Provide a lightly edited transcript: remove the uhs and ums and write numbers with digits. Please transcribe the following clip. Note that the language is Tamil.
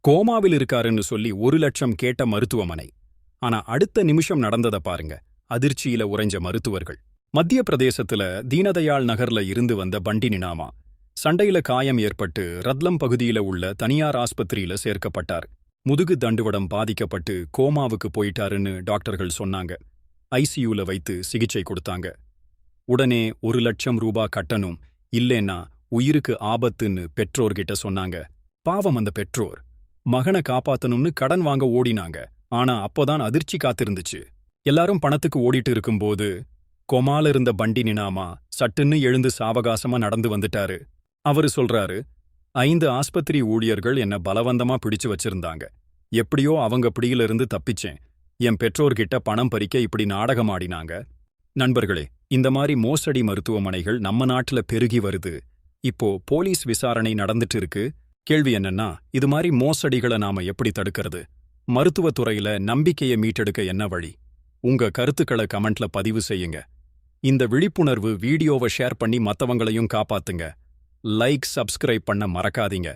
கோமாவில் இருக்காருன்னு சொல்லி 1,00,000 கேட்ட மருத்துவமனை. ஆனா அடுத்த நிமிஷம் நடந்தத பாருங்க. அதிர்ச்சியில உறைஞ்ச மருத்துவர்கள். மத்திய பிரதேசத்துல தீனதயாள் நகர்ல இருந்து வந்த பண்டி நினாமா சண்டையில காயம் ஏற்பட்டு ரத்லம் பகுதியில உள்ள தனியார் ஆஸ்பத்திரியில சேர்க்கப்பட்டார். முதுகு தண்டுவடம் பாதிக்கப்பட்டு கோமாவுக்கு போயிட்டாருன்னு டாக்டர்கள் சொன்னாங்க. ஐசியூல வைத்து சிகிச்சை கொடுத்தாங்க. உடனே 1,00,000 ரூபாய் கட்டணும், இல்லேன்னா உயிருக்கு ஆபத்துன்னு பெற்றோர்கிட்ட சொன்னாங்க. பாவம் அந்த பெற்றோர். மகனை காப்பாத்தணும்னு கடன் வாங்க ஓடினாங்க. ஆனா அப்போதான் அதிர்ச்சி காத்திருந்துச்சு. எல்லாரும் பணத்துக்கு ஓடிட்டு இருக்கும்போது கொமால இருந்த பண்டி நினாமா சட்டுன்னு எழுந்து சாவகாசமா நடந்து வந்துட்டாரு. அவரு சொல்றாரு, 5 ஆஸ்பத்திரி ஊழியர்கள் என்ன பலவந்தமா பிடிச்சு வச்சிருந்தாங்க. எப்படியோ அவங்க பிடியிலிருந்து தப்பிச்சேன். என் பெற்றோர்கிட்ட பணம் பறிக்க இப்படி நாடகமாடினாங்க. நண்பர்களே, இந்த மாதிரி மோசடி மருத்துவமனைகள் நம்ம நாட்டுல பெருகி வருது. இப்போ போலீஸ் விசாரணை நடந்துட்டு இருக்கு. கேள்வி என்னன்னா, இது மாதிரி மோசடிகளை நாம எப்படி தடுக்கிறது? மருத்துவத்துறையில நம்பிக்கையை மீட்டெடுக்க என்ன வழி? உங்க கருத்துக்களை கமெண்ட்ல பதிவு செய்யுங்க. இந்த விழிப்புணர்வு வீடியோவை ஷேர் பண்ணி மத்தவங்களையும் காப்பாத்துங்க. லைக், சப்ஸ்கிரைப் பண்ண மறக்காதீங்க.